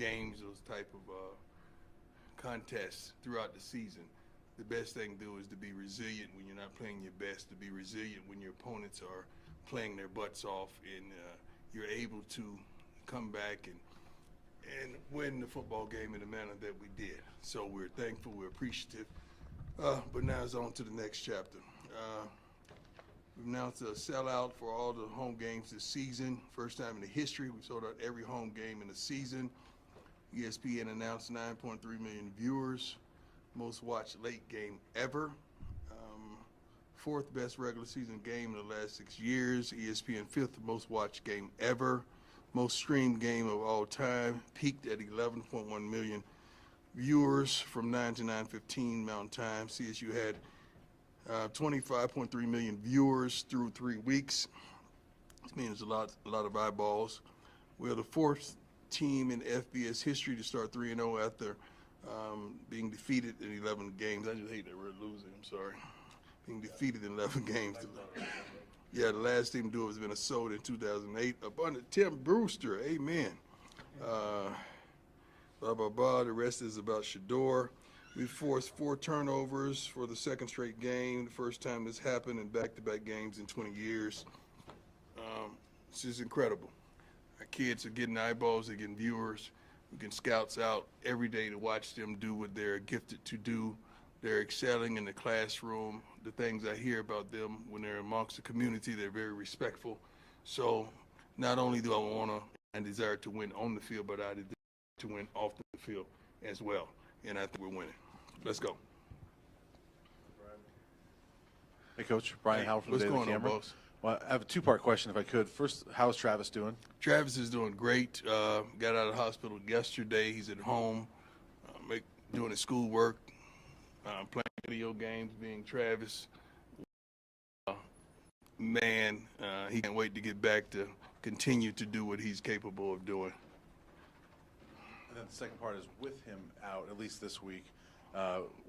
games, those type of contests throughout the season, the best thing to do is to be resilient when you're not playing your best, to be resilient when your opponents are playing their butts off, and you're able to come back and win the football game in the manner that we did. So we're thankful, we're appreciative. But now it's on to the next chapter. We've announced a sellout for all the home games this season. First time in the history, we've sold out every home game in the season. ESPN announced 9.3 million viewers, most watched late game ever. Fourth best regular season game in the last 6 years. ESPN fifth most watched game ever. Most streamed game of all time. Peaked at 11.1 million viewers from 9 to 9:15 Mountain Time. CSU had 25.3 million viewers through 3 weeks. This means a lot of eyeballs. We're the fourth team in FBS history to start 3-0 after being defeated in 11 games. I just hate that we're losing. I'm sorry. Being defeated in 11 games. Yeah, the last team to do it was Minnesota in 2008 up under Tim Brewster. Amen. Blah, blah, blah. The rest is about Shedeur. We forced 4 turnovers for the second straight game. The first time this happened in back-to-back games in 20 years. This is incredible. Our kids are getting eyeballs, they're getting viewers. We get scouts out every day to watch them do what they're gifted to do. They're excelling in the classroom. The things I hear about them when they're amongst the community, they're very respectful. So not only do I want to and desire to win on the field, but I desire to win off the field as well. And I think we're winning. Let's go. Hey, Coach. Brian Howard from the Daily Camera. What's going on, boss? Well, I have a 2-part question, if I could. First, how's Travis doing? Travis is doing great. Got out of the hospital yesterday. He's at home, doing his schoolwork, playing video games, being Travis. He can't wait to get back to continue to do what he's capable of doing. And then the second part is with him out, at least this week,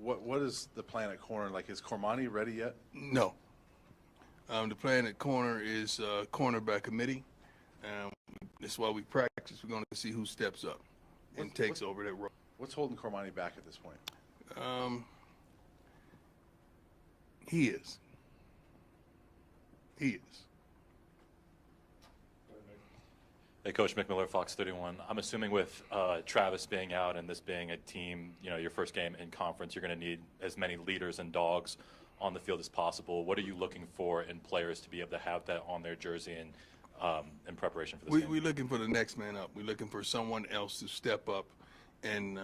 what is the plan at corner? Like, is Cormani ready yet? No. The plan at corner is corner by committee. That's why we practice. We're going to see who steps up and takes over that role. What's holding Cormani back at this point? He is. Hey, Coach Mick Miller, Fox 31. I'm assuming with Travis being out and this being a team, your first game in conference, you're going to need as many leaders and dogs on the field as possible. What are you looking for in players to be able to have that on their jersey and in preparation for this game? We're looking for the next man up. We're looking for someone else to step up and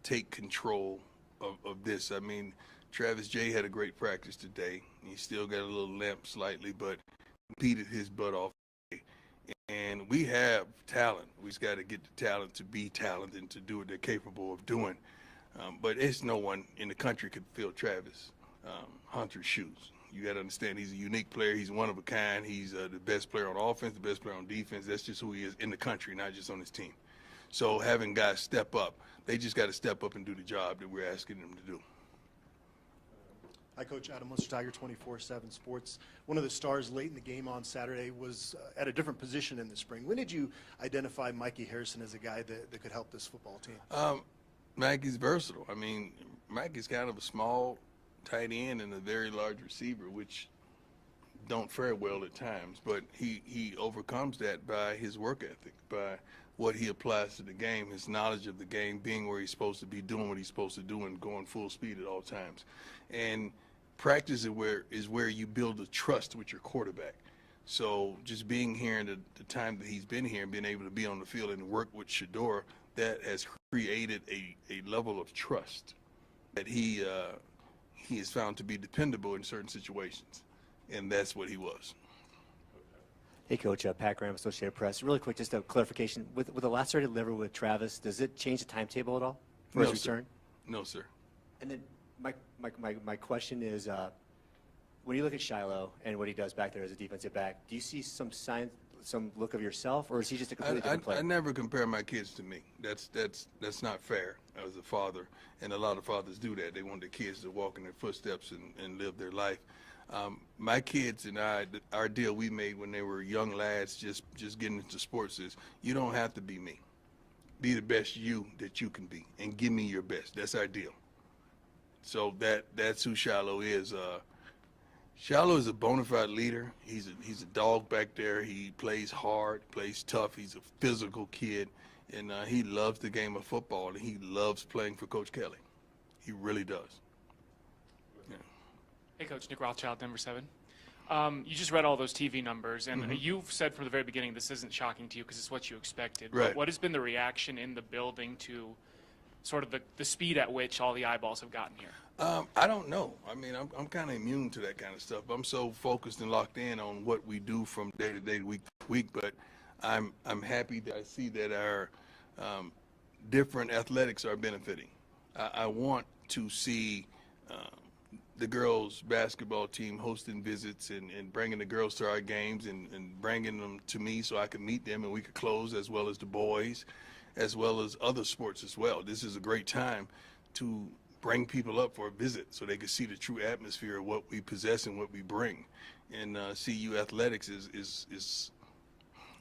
take control of this. I mean, Travis J had a great practice today. He still got a little limp slightly, but competed his butt off. And we have talent. We just got to get the talent to be talented and to do what they're capable of doing. But it's no one in the country could fill Travis Hunter's shoes. You got to understand he's a unique player. He's one of a kind. He's the best player on offense, the best player on defense. That's just who he is in the country, not just on his team. So having guys step up, they just got to step up and do the job that we're asking them to do. Hi, Coach. Adam Munster, Tiger 24/7 Sports. One of the stars late in the game on Saturday was at a different position in the spring. When did you identify Mikey Harrison as a guy that could help this football team? Mikey's versatile. I mean, Mikey's kind of a small tight end and a very large receiver, which don't fare well at times. But he overcomes that by his work ethic, by what he applies to the game, his knowledge of the game, being where he's supposed to be, doing what he's supposed to do, and going full speed at all times. And practice is where you build a trust with your quarterback. So just being here in the time that he's been here and being able to be on the field and work with Shedeur, that has created a level of trust that he is found to be dependable in certain situations, and that's what he was. Hey, Coach, Pat Graham, Associated Press. Really quick, just a clarification. With the lacerated liver with Travis, does it change the timetable at all for his return? No, sir. And then my question is, when you look at Shiloh and what he does back there as a defensive back, do you see some sign, some look of yourself, or is he just a completely different player? I never compare my kids to me. That's not fair as a father, and a lot of fathers do that. They want their kids to walk in their footsteps and live their life. My kids and I, our deal we made when they were young lads just getting into sports is, you don't have to be me. be the best you that you can be, and give me your best. That's our deal. So that's who Shiloh is. Shiloh is a bona fide leader. He's a dog back there. He plays hard, plays tough. He's a physical kid, and he loves the game of football, and he loves playing for Coach Kelly. He really does. Yeah. Hey, Coach. Nick Rothschild, Denver 7. You just read all those TV numbers, and you've said from the very beginning this isn't shocking to you because it's what you expected. Right. But what has been the reaction in the building to sort of the speed at which all the eyeballs have gotten here? I don't know. I mean, I'm kind of immune to that kind of stuff. I'm so focused and locked in on what we do from day to day, week to week. But I'm happy that I see that our different athletics are benefiting. I want to see the girls basketball team hosting visits and bringing the girls to our games and bringing them to me so I can meet them and we could close, as well as the boys, as well as other sports as well. This is a great time to bring people up for a visit so they can see the true atmosphere of what we possess and what we bring. And CU Athletics is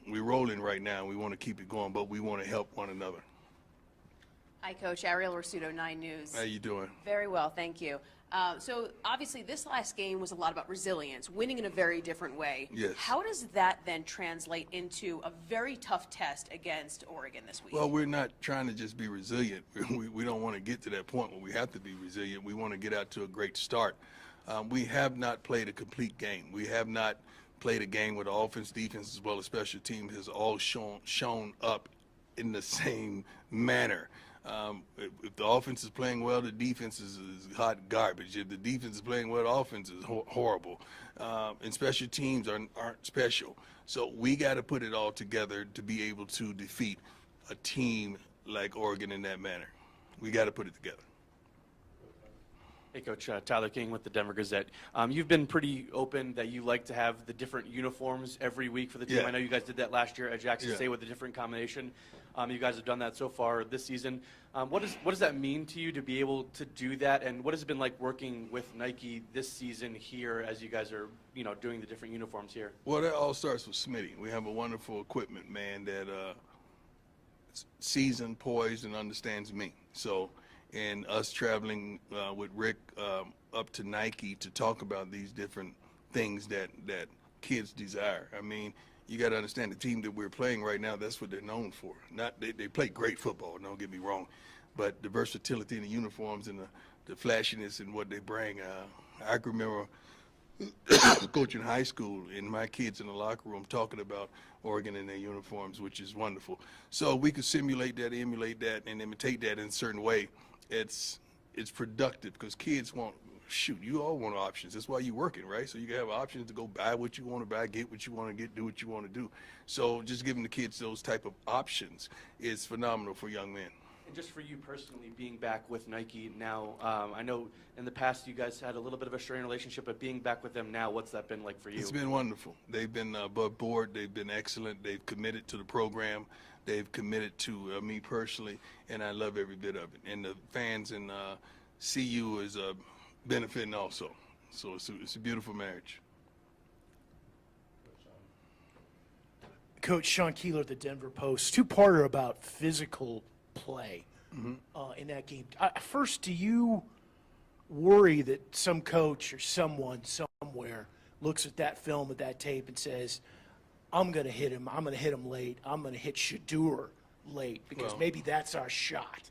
we're rolling right now. We want to keep it going, but we want to help one another. Hi, Coach. Ariel Rossuto, 9 News. How you doing? Very well, thank you. So obviously this last game was a lot about resilience, winning in a very different way. Yes. How does that then translate into a very tough test against Oregon this week? Well, we're not trying to just be resilient. We don't want to get to that point where we have to be resilient. We want to get out to a great start. We have not played a complete game. We have not played a game where the offense, defense, as well as special teams has all shown up in the same manner. If the offense is playing well, the defense is hot garbage. If the defense is playing well, the offense is horrible. And special teams aren't special. So we got to put it all together to be able to defeat a team like Oregon in that manner. We got to put it together. Hey, Coach. Tyler King with the Denver Gazette. You've been pretty open that you like to have the different uniforms every week for the team. Yeah. I know you guys did that last year at Jackson Yeah. State with a different combination. You guys have done that so far this season. What does that mean to you to be able to do that? And what has it been like working with Nike this season here as you guys are, doing the different uniforms here? Well, that all starts with Smitty. We have a wonderful equipment man that sees and poised and understands me. So, and us traveling with Rick up to Nike to talk about these different things that kids desire. I mean, you got to understand the team that we're playing right now, that's what they're known for. They play great football, don't get me wrong, but the versatility in the uniforms and the flashiness and what they bring. I can remember coaching high school and my kids in the locker room talking about Oregon in their uniforms, which is wonderful. So we could simulate that, emulate that, and imitate that in a certain way. It's productive because kids want, shoot, you all want options. That's why you're working, right? So you can have options to go buy what you want to buy, get what you want to get, do what you want to do. So just giving the kids those type of options is phenomenal for young men. And just for you personally, being back with Nike now, I know in the past you guys had a little bit of a strained relationship, but being back with them now, what's that been like for you? It's been wonderful. They've been above board. They've been excellent. They've committed to the program. They've committed to me personally, and I love every bit of it. And the fans in CU is benefiting also. So it's a beautiful marriage. Coach Sean Keeler at the Denver Post, two-parter about physical play in that game. First, do you worry that some coach or someone somewhere looks at that film, at that tape, and says, I'm going to hit him, I'm going to hit him late, I'm going to hit Shedeur late, because Well, maybe that's our shot?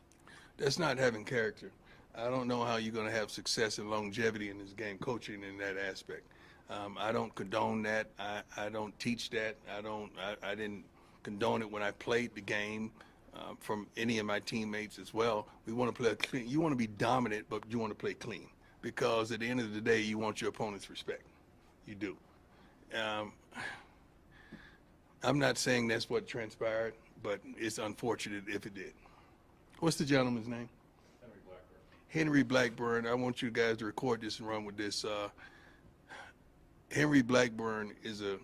That's not having character. I don't know how you're going to have success and longevity in this game, coaching in that aspect. I don't condone that. I don't teach that. I didn't condone it when I played the game from any of my teammates as well. We want to play clean. You want to be dominant, but you want to play clean, because at the end of the day, you want your opponent's respect. You do. I'm not saying that's what transpired, but it's unfortunate if it did. What's the gentleman's name? Henry Blackburn. I want you guys to record this and run with this. Henry Blackburn is a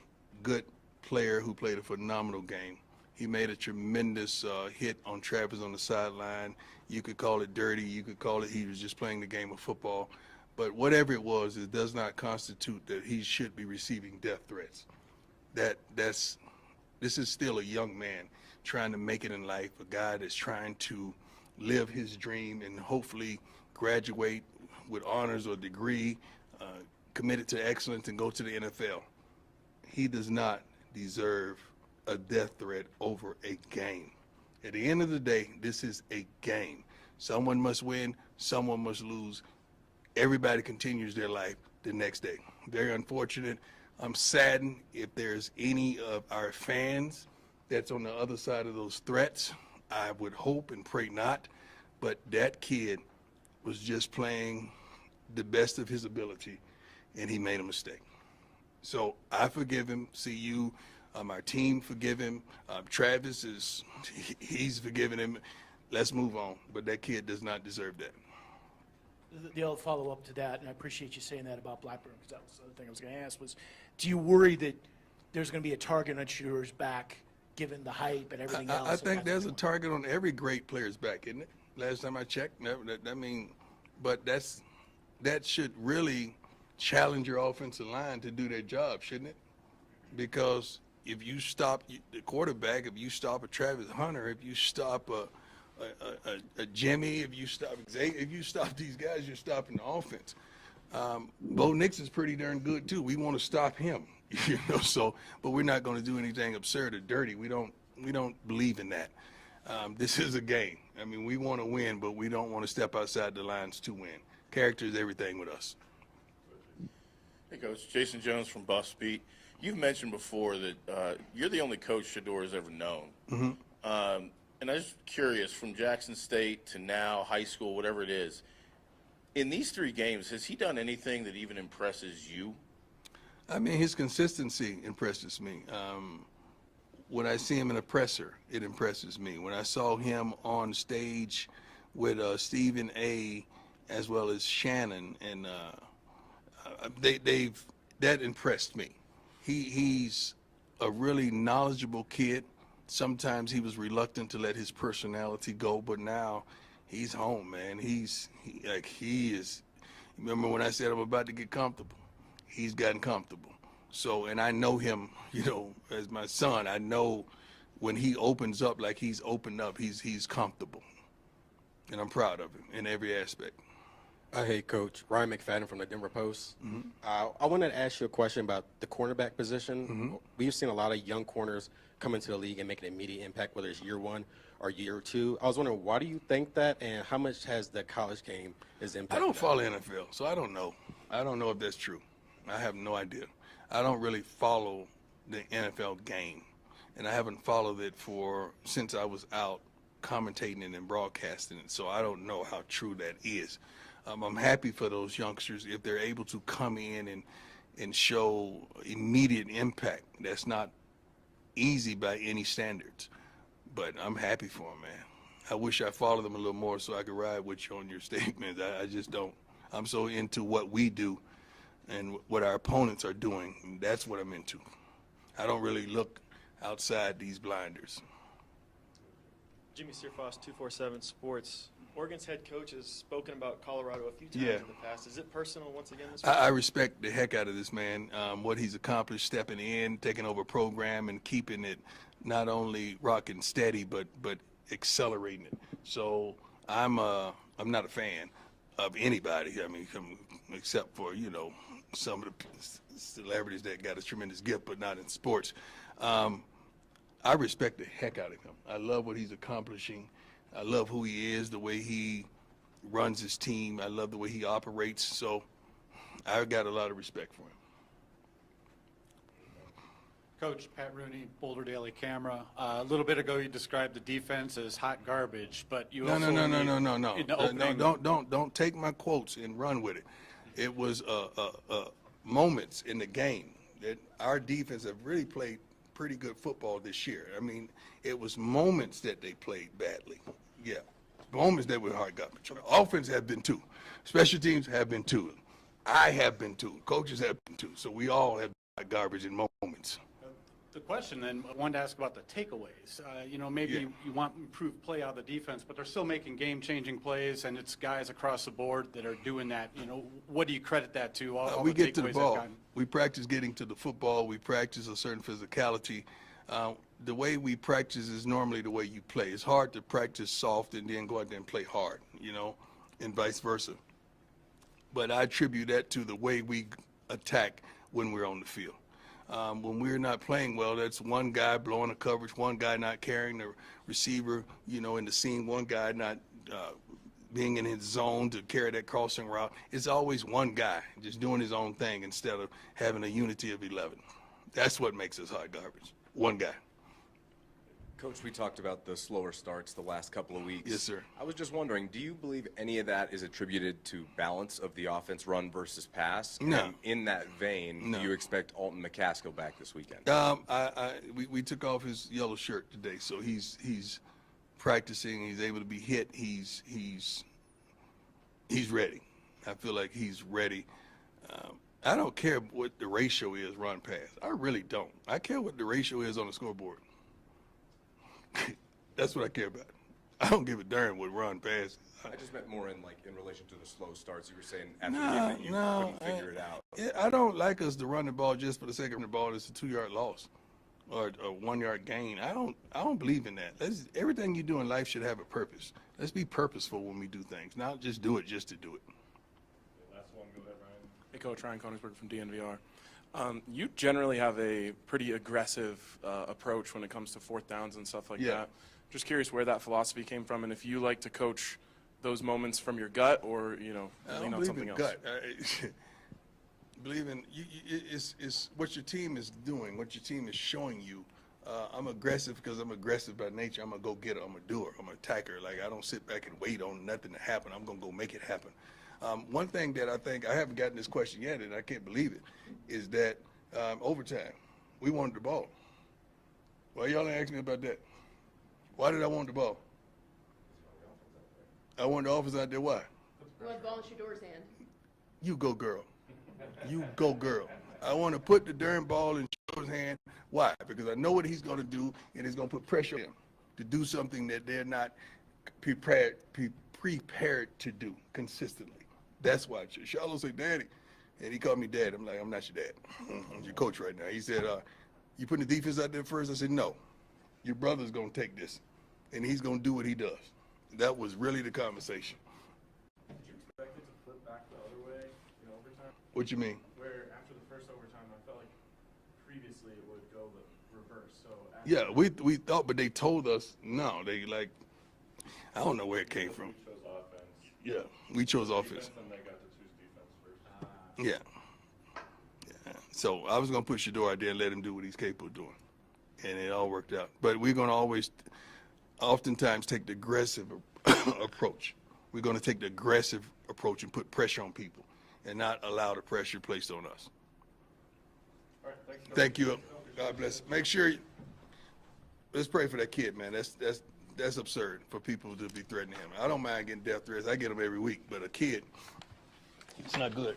good player who played a phenomenal game. He made a tremendous hit on Travis on the sideline. You could call it dirty. You could call it he was just playing the game of football. But whatever it was, it does not constitute that he should be receiving death threats. This is still a young man trying to make it in life, a guy that's trying to live his dream and hopefully graduate with honors or degree, committed to excellence and go to the NFL. He does not deserve a death threat over a game. At the end of the day, this is a game. Someone must win, someone must lose. Everybody continues their life the next day. Very unfortunate. I'm saddened if there's any of our fans that's on the other side of those threats. I would hope and pray not, but that kid was just playing the best of his ability, and he made a mistake. So I forgive him. CU, our team forgive him. Travis he's forgiven him. Let's move on. But that kid does not deserve that. The other follow-up to that, and I appreciate you saying that about Blackburn, because that was the other thing I was going to ask, was do you worry that there's going to be a target on Shedeurs' back, given the hype and everything else? I think there's a target on every great player's back, isn't it? Last time I checked, but that should really challenge your offensive line to do their job, shouldn't it? Because if you stop the quarterback, if you stop a Travis Hunter, if you stop a Jimmy, if you stop these guys, you're stopping the offense. Bo Nix is pretty darn good too. We want to stop him, So, but we're not going to do anything absurd or dirty. We don't believe in that. This is a game. I mean, we want to win, but we don't want to step outside the lines to win. Character is everything with us. Hey, Coach. Jason Jones from Buffs Beat. You've mentioned before that you're the only coach Shedeur has ever known. Mm-hmm. And I was curious, from Jackson State to now, high school, whatever it is, in these 3 games, has he done anything that even impresses you? I mean, his consistency impresses me. When I see him in a presser, it impresses me. When I saw him on stage with Stephen A. as well as Shannon, and that impressed me. He's a really knowledgeable kid. Sometimes he was reluctant to let his personality go, but now he's home, man. He is. Remember when I said I'm about to get comfortable? He's gotten comfortable. So, and I know him, as my son. I know when he opens up like he's opened up, he's comfortable, and I'm proud of him in every aspect. Hey, Coach. Ryan McFadden from the Denver Post. Mm-hmm. I wanted to ask you a question about the cornerback position. Mm-hmm. We've seen a lot of young corners come into the league and make an immediate impact, whether it's year 1 or year 2. I was wondering, why do you think that, and how much has the college game impacted? I don't follow NFL, so I don't know. I don't know if that's true. I have no idea. I don't really follow the NFL game, and I haven't followed it since I was out commentating it and broadcasting it, so I don't know how true that is. I'm happy for those youngsters if they're able to come in and show immediate impact. That's not easy by any standards, but I'm happy for them, man. I wish I followed them a little more so I could ride with you on your statements. I just don't. I'm so into what we do and what our opponents are doing. That's what I'm into. I don't really look outside these blinders. Jimmy Searfoss, 247 Sports. Oregon's head coach has spoken about Colorado a few times in the past. Is it personal once again this week? I respect the heck out of this man, what he's accomplished, stepping in, taking over a program, and keeping it not only rocking steady, but accelerating it. So I'm not a fan of anybody. I mean, except for some of the celebrities that got a tremendous gift, but not in sports. I respect the heck out of him. I love what he's accomplishing. I love who he is, the way he runs his team. I love the way he operates. So I've got a lot of respect for him. Coach, Pat Rooney, Boulder Daily Camera. A little bit ago, you described the defense as hot garbage, but you also No. Don't take my quotes and run with it. It was moments in the game that our defense have really played pretty good football this year. I mean, it was moments that they played badly. Yeah, moments that were hard garbage. Offense have been too. Special teams have been too. I have been too. Coaches have been too. So we all have hard garbage in moments. The question then, I wanted to ask about the takeaways. Maybe you want improved play out of the defense, but they're still making game-changing plays, and it's guys across the board that are doing that. What do you credit that to? We get to the ball. We practice getting to the football. We practice a certain physicality. The way we practice is normally the way you play. It's hard to practice soft and then go out there and play hard, you know, and vice versa. But I attribute that to the way we attack when we're on the field. When we're not playing well, that's one guy blowing a coverage, one guy not carrying the receiver, you know, in the seam, one guy not being in his zone to carry that crossing route. It's always one guy just doing his own thing instead of having a unity of 11. That's what makes us hot garbage. One guy. Coach, we talked about the slower starts the last couple of weeks. Yes, sir. I was just wondering, do you believe any of that is attributed to balance of the offense run versus pass? No. And in that vein, No. do you expect Alton McCaskill back this weekend? We took off his yellow shirt today, so he's practicing. He's able to be hit. He's ready. I feel like he's ready. I don't care what the ratio is run pass. I really don't. I care what the ratio is on the scoreboard. That's what I care about. I don't give a darn what run pass. I just meant more in relation to the slow starts. You were saying after the game that you couldn't figure it out. I don't like us to run the ball just for the sake of the ball. It's a 2-yard loss or a 1-yard gain. I don't believe in that. Everything you do in life should have a purpose. Let's be purposeful when we do things, not just do it just to do it. Last one, go ahead, Ryan. Hey, Coach, Ryan Koenigsberg from DNVR. You generally have a pretty aggressive approach when it comes to fourth downs and stuff like that. Just curious where that philosophy came from, and if you like to coach those moments from your gut, or lean on something else. Gut. Believe in it's what your team is doing, what your team is showing you. I'm aggressive because I'm aggressive by nature. I'm a go-getter. I'm a doer. I'm an attacker. Like, I don't sit back and wait on nothing to happen. I'm gonna go make it happen. One thing that I think, I haven't gotten this question yet, and I can't believe it, is that overtime, we wanted the ball. Why y'all ain't asking me about that? Why did I want the ball? I wanted the offense out there. Why? You want the ball in Shador's hand. You go, girl. You go, girl. I want to put the darn ball in Shador's hand. Why? Because I know what he's going to do, and it's going to put pressure on him to do something that they're not prepared to do consistently. That's why. Charlotte said, Daddy, and he called me Dad. I'm like, I'm not your dad. I'm your coach right now. He said, you putting the defense out there first? I said, no. Your brother's going to take this, and he's going to do what he does. That was really the conversation. Did you expect it to flip back the other way in overtime? What you mean? Where after the first overtime, I felt like previously it would go the reverse. So Yeah, we thought, but they told us no. They I don't know where it came from. We chose offense. Yeah, we chose offense. Then they got to choose defense first. Yeah. So I was gonna put Shador out there and let him do what he's capable of doing, and it all worked out. But we're gonna oftentimes take the aggressive approach. We're gonna take the aggressive approach and put pressure on people, and not allow the pressure placed on us. All right, thanks. Thank you. God bless. Make sure. Let's pray for that kid, man. That's absurd for people to be threatening him. I don't mind getting death threats. I get them every week, but a kid, it's not good.